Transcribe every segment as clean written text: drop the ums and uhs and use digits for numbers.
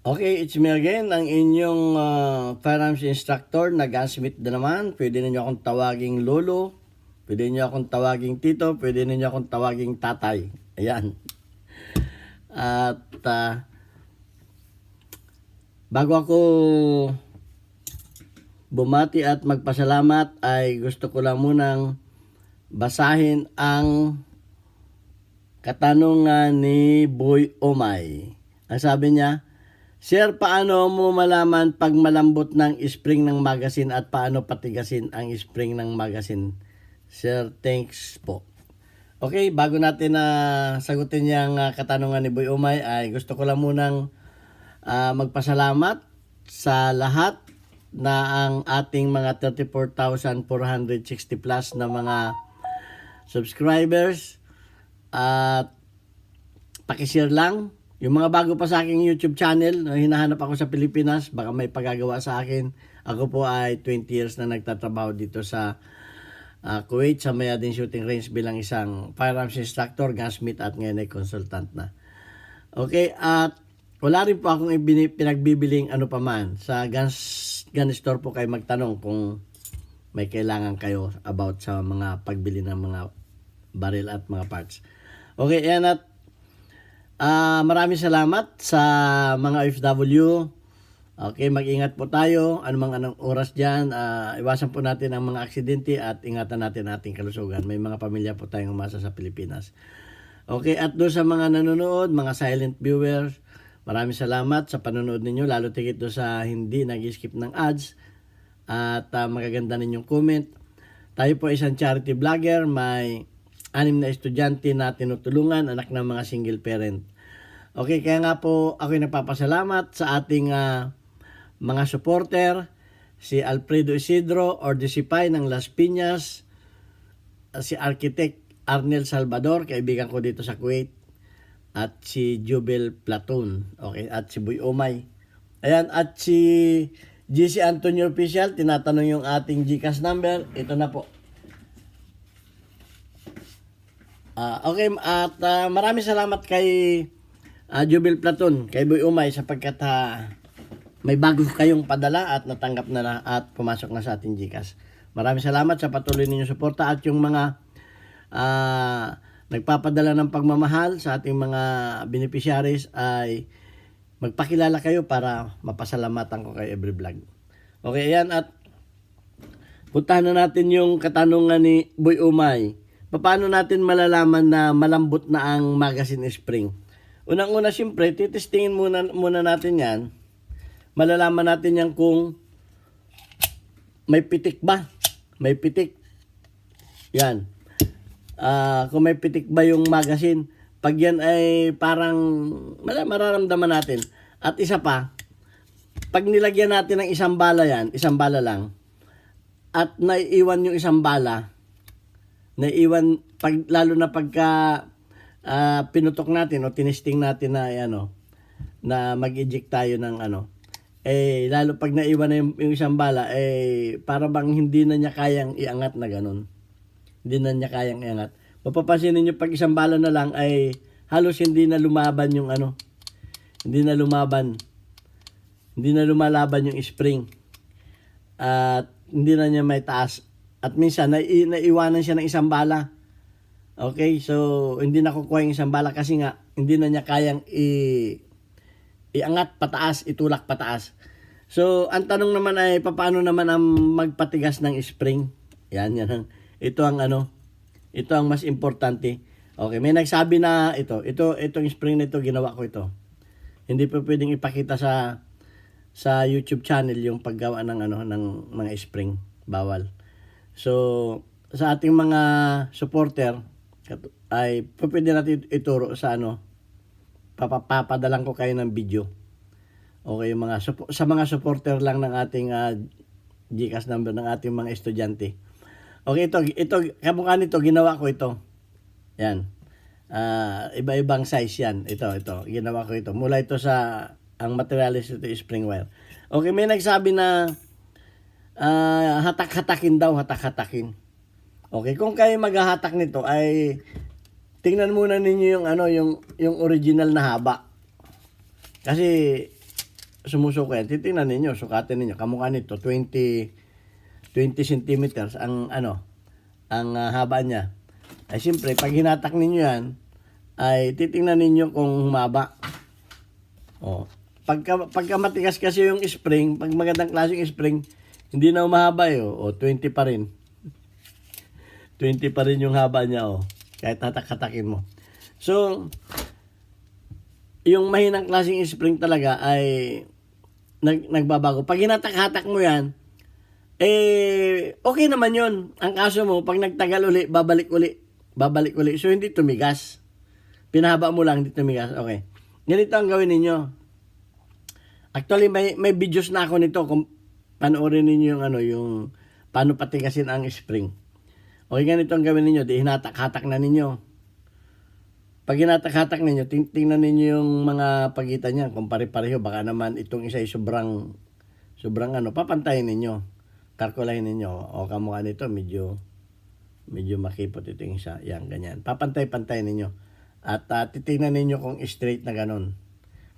Okay, it's me again, ang inyong firearms instructor na gunsmith na naman. Pwede ninyo akong tawaging lolo, pwede ninyo akong tawaging tito, pwede ninyo akong tawaging tatay. Ayan. At bago ako bumati at magpasalamat ay gusto ko lang munang basahin ang katanungan ni Boy Omay. Ang sabi niya, Sir, paano mo malaman pag malambot ng spring ng magazine at paano patigasin ang spring ng magazine? Sir, thanks po. Okay, bago natin sagutin yung katanungan ni Boy Umay, ay gusto ko lang munang magpasalamat sa lahat na ang ating mga 34,460 plus na mga subscribers at pakishare lang. Yung mga bago pa sa aking YouTube channel, hinahanap ako sa Pilipinas, baka may pagagawa sa akin. Ako po ay 20 years na nagtatrabaho dito sa Kuwait sa Mayadin Shooting Range bilang isang firearms instructor, gunsmith at ngayon ay consultant na. Okay, at wala rin po akong pinagbibiling ano pa man. Sa gun store po kayo magtanong kung may kailangan kayo about sa mga pagbili ng mga baril at mga parts. Okay, yan at maraming salamat sa mga OFW. Okay, mag-ingat po tayo. Anong oras dyan. Iwasan po natin ang mga aksidente at ingatan natin ating kalusugan. May mga pamilya po tayong umasa sa Pilipinas. Okay, at doon sa mga nanonood, mga silent viewers, maraming salamat sa panonood ninyo. Lalo tigit doon sa hindi nag-skip ng ads. At magaganda ninyong comment. Tayo po isang charity vlogger. May 6 na estudyante na tinutulungan, anak ng mga single parent. Okay, kaya nga po ako'y nagpapasalamat sa ating mga supporter, si Alfredo Isidro or Disipay ng Las Piñas, si Architect Arnel Salvador, kaibigan ko dito sa Kuwait, at si Jubel Platoon, okay, at si Boy Omay. Ayan, at si GC Antonio Official, tinatanong yung ating GCash number, ito na po. Okay, at maraming salamat kay Jubel Platon, kay Boy Umay sapagkat may bago kayong padala at natanggap na at pumasok na sa ating GCash. Maraming salamat sa patuloy ninyong suporta at yung mga nagpapadala ng pagmamahal sa ating mga beneficiaries ay magpakilala kayo para mapasalamatan ko kay every vlog. Okay, ayan at puntahan na natin yung katanungan ni Boy Umay. Paano natin malalaman na malambot na ang magazine spring? Unang-una, siyempre, titestingin muna natin yan. Malalaman natin yan kung may pitik ba. May pitik. Yan. Kung may pitik ba yung magazine. Pag yan ay parang mararamdaman natin. At isa pa, pag nilagyan natin ng isang bala yan, isang bala lang, at naiiwan yung isang bala, naiiwan, lalo na pagka pinutok natin o tinisting natin na na mag-eject tayo ng lalo pag naiwan na yung isang bala, para bang hindi na niya kayang iangat na ganun. Hindi na niya kayang iangat. Mapapansin niyo pag isang bala na lang ay halos hindi na lumaban yung hindi na lumalaban yung spring. At hindi na niya may taas. At minsan, naiwanan siya ng isang bala. Okay, so hindi na kukuha yung isang bala kasi nga, hindi na niya kayang iangat pataas, itulak pataas. So, ang tanong naman ay, paano naman ang magpatigas ng spring? Yan. Ito ang mas importante. Okay, may nagsabi na itong spring nito, ginawa ko ito. Hindi pa pwedeng ipakita sa YouTube channel yung paggawa ng ng mga spring. Bawal. So, sa ating mga supporter ay pwede natin ituro sa papadalan ko kayo ng video. Okay, sa mga supporter lang ng ating GCash number ng ating mga estudyante. Okay, ito kamukha nito, ginawa ko ito. Yan. Iba-ibang size yan. Ito, ginawa ko ito. Mula ito ang materialis ito spring wire. Okay, may nagsabi na hatak-hatakin daw, hatak-hatakin. Okay, kung kayo maghahatak nito ay tingnan muna ninyo yung yung original na haba. Kasi sumusuko yan, titingnan ninyo, sukatin ninyo, kamukha nito, 20 centimeters ang haba niya. Ay siyempre, pag hinatak ninyo yan, ay titingnan ninyo kung humaba. Oh. Pagka matigas kasi yung spring, pag magandang klaseng spring, hindi na umahaba o 20 pa rin. 20 pa rin yung haba niya kahit hatak-hatakin mo. So, yung mahinang klaseng spring talaga ay nagbabago. Pag hinatak-hatak mo yan, okay naman yun. Ang kaso mo, pag nagtagal uli, babalik uli. So, hindi tumigas. Pinahaba mo lang, hindi tumigas. Okay. Ganito ang gawin ninyo. Actually, may videos na ako nito kung panoorin ninyo yung paano patigasin ang spring. Okay, ganito ang gawin ninyo. Di hinatak-hatak na ninyo. Pag hinatak-hatak ninyo, tingnan ninyo yung mga pagitan niya. Kung pare-pareho, baka naman itong isa ay sobrang papantayin ninyo. Kalkulahin ninyo. O kamukha nito, medyo makipot ito yung isa. Yan, ganyan. Papantay-pantay ninyo. At titingnan ninyo kung straight na ganon.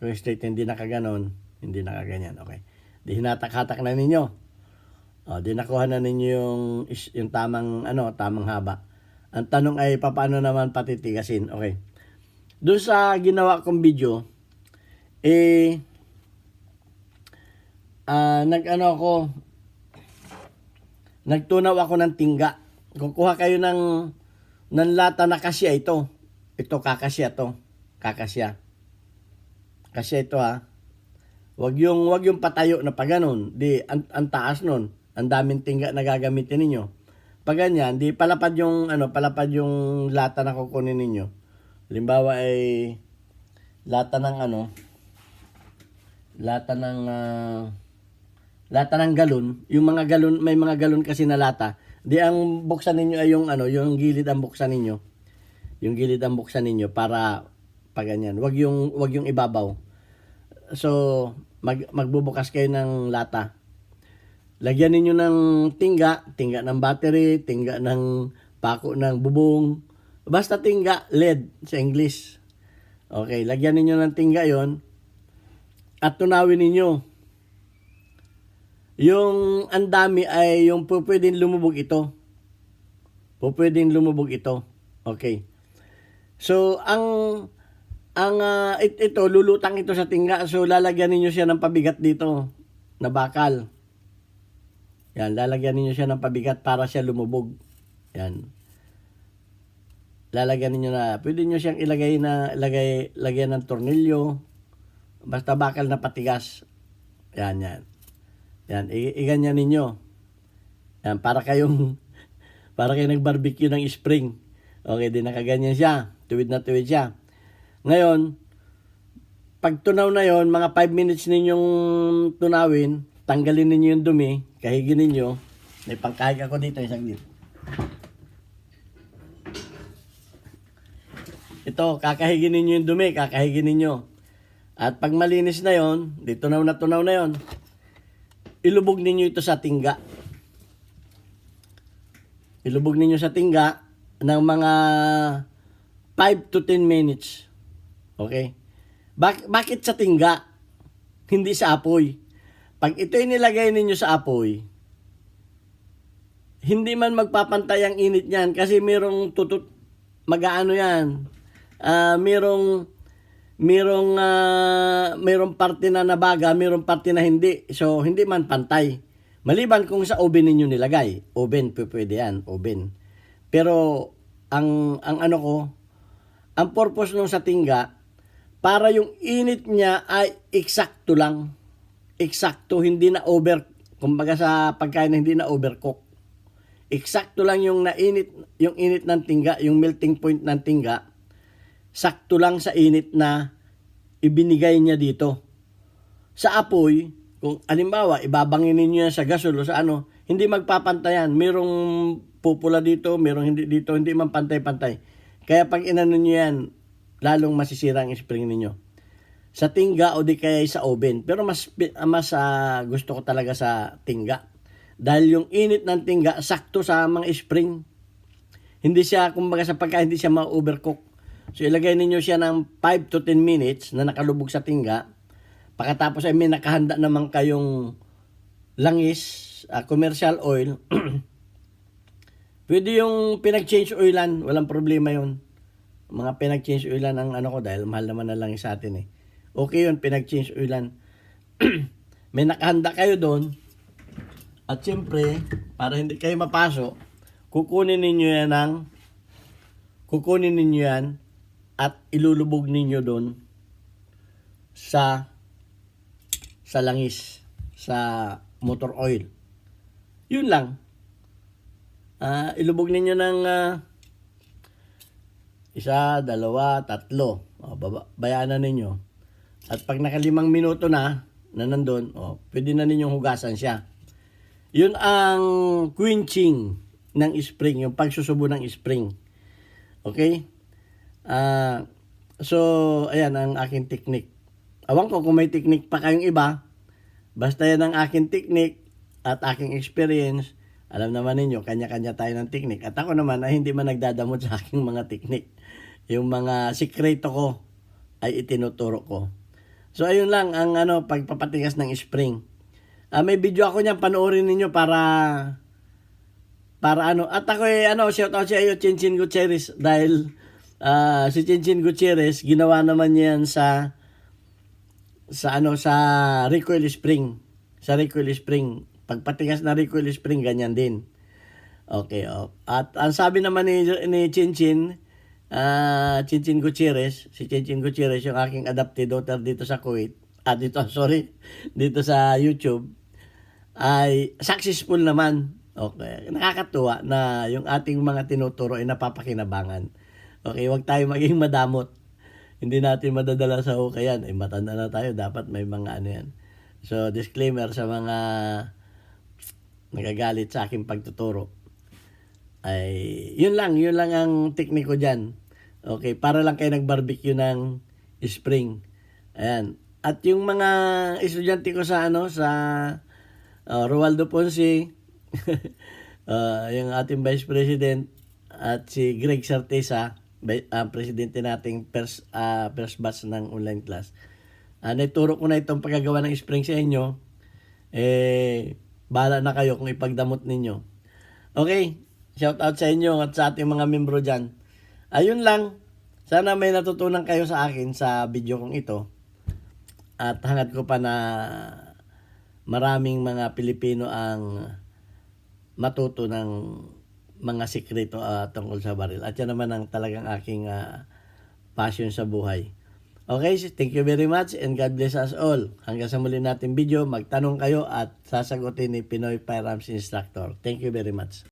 Kung straight hindi nakaganon, hindi nakaganyan. Okay. Di hinatak-hatak na ninyo. Di nakuha na ninyo yung tamang haba. Ang tanong ay paano naman patitigasin. Okay. Doon sa ginawa kong video, nagtunaw ako ng tingga. Kukuha kayo ng lata na kasya ito. Ito kakasya to. Kakasya. Kasya ito Wag yung patayo na pa ganun. Di ang taas nun. Ang daming tingga na gagamitin ninyo. Pag ganyan, di palapad yung lata na kukunin ninyo. Halimbawa ay lata ng galon. Yung mga galon, may mga galon kasi na lata. Di ang buksan ninyo ay yung gilid ang buksan ninyo. Yung gilid ang buksan ninyo para pag ganyan. Wag yung ibabaw. So, magbubukas kayo ng lata. Lagyan ninyo ng tingga ng battery, tingga ng pako ng bubong. Basta tingga, LED sa English. Okay, lagyan ninyo ng tingga yon at tunawin ninyo. Yung andami ay yung pwedeng lumubog ito. Pwedeng lumubog ito. Okay. So, ito, lulutang ito sa tingga. So, lalagyan ninyo siya ng pabigat dito na bakal. Yan, lalagyan ninyo siya ng pabigat para siya lumubog. Yan. Lalagyan ninyo pwede nyo siyang lagyan ng tornilyo. Basta bakal na patigas. Yan. Yan, iganyan ninyo. Yan, para kayong nag-barbecue ng spring. Okay, di nakaganyan siya. Tuwid na tuwid siya. Ngayon, pag tunaw na yon, mga 5 minutes ninyong tunawin, tanggalin ninyo yung dumi, kahigin ninyo. May pangkahig ako dito, isang dito. Ito, kakahigin ninyo yung dumi, kakahigin ninyo. At pag malinis na yon, di tunaw na yon, ilubog ninyo ito sa tingga. Ilubog ninyo sa tingga ng mga 5 to 10 minutes. Okay? Bakit sa tingga? Hindi sa apoy. Pag ito nilagay ninyo sa apoy, hindi man magpapantay ang init niyan kasi merong mag-aano yan. Merong parte na nabaga, merong parte na hindi. So, hindi man pantay. Maliban kung sa oven ninyo nilagay. Oven, pwede yan. Oven. Pero, ang purpose nung sa tingga, para yung init niya ay eksakto lang. Eksakto, hindi na kumbaga sa pagkain na hindi na overcook. Eksakto lang yung init ng tingga, yung melting point ng tingga, sakto lang sa init na ibinigay niya dito. Sa apoy, kung halimbawa, ibabangin niyo yan sa gasol o sa hindi magpapantayan. Merong pupula dito, merong hindi dito, hindi man pantay-pantay. Kaya pag inano niyo yan, lalong masisira ang spring ninyo. Sa tingga o di kaya sa oven. Pero mas gusto ko talaga sa tingga. Dahil yung init ng tingga, sakto sa mga spring. Hindi siya, kumbaga sa pagkain, hindi siya ma-overcook. So ilagay ninyo siya ng 5 to 10 minutes na nakalubog sa tingga. Pagkatapos ay may nakahanda naman kayong langis, commercial oil, pwede yung pinag-change oilan, walang problema yun. Mga pinag-change oilan ang ano ko dahil mahal naman na langis sa atin eh. Okay yun, pinag-change oilan. May nakahanda kayo doon. At siyempre, para hindi kayo mapasok, kukunin ninyo yan at ilulubog ninyo doon sa langis, sa motor oil. Yun lang. Ilubog ninyo ng 1, 2, 3. Bayaan na ninyo. At pag naka 5 minuto na nandun, pwede na ninyong hugasan siya. Yun ang quenching ng spring, yung pagsusubo ng spring. Okay? So, ayan ang aking technique. Awan ko kung may technique pa kayong iba. Basta yan ang aking technique at aking experience. Alam naman ninyo, kanya-kanya tayo ng technique. At ako naman ay hindi man nagdadamot sa aking mga technique. Yung mga sikreto ko ay itinuturo ko. So, ayun lang ang pagpapatigas ng spring. May video ako niyan, panoorin ninyo para at ako shout out sa iyo Chinchin Gutierrez dahil si Chinchin Gutierrez ginawa naman niyan sa recoil spring. Sa recoil spring, pagpatigas na recoil spring ganyan din. Okay, At ang sabi naman ni Chinchin Gutierrez, si Chinchin Gutierrez yung aking adopted daughter dito sa Kuwait. Dito sa YouTube ay successful naman. Okay, nakakatuwa na yung ating mga tinuturo ay napapakinabangan. Okay, wag tayo maging madamot. Hindi natin madadala sa hukayan. Ay matanda na tayo, dapat may mga yan. So, disclaimer sa mga nagagalit sa aking pagtuturo. Ay, yun lang ang tekniko dyan. Okay, para lang kayo nag-barbecue ng spring. Ayan. At yung mga estudyante ko sa Roaldo Ponce, yung ating Vice President at si Greg Sartesa, presidente nating first batch ng online class. Naituro ko na itong paggagawa ng spring sa inyo. Bahala na kayo kung ipagdamot ninyo. Okay, shout out sa inyo at sa ating mga membro dyan. Ayun lang, sana may natutunan kayo sa akin sa video kong ito. At hangad ko pa na maraming mga Pilipino ang matuto ng mga sikreto tungkol sa baril. At yan naman ang talagang aking passion sa buhay. Okay, thank you very much and God bless us all. Hanggang sa muli natin video, magtanong kayo at sasagutin ni Pinoy Firearms Instructor. Thank you very much.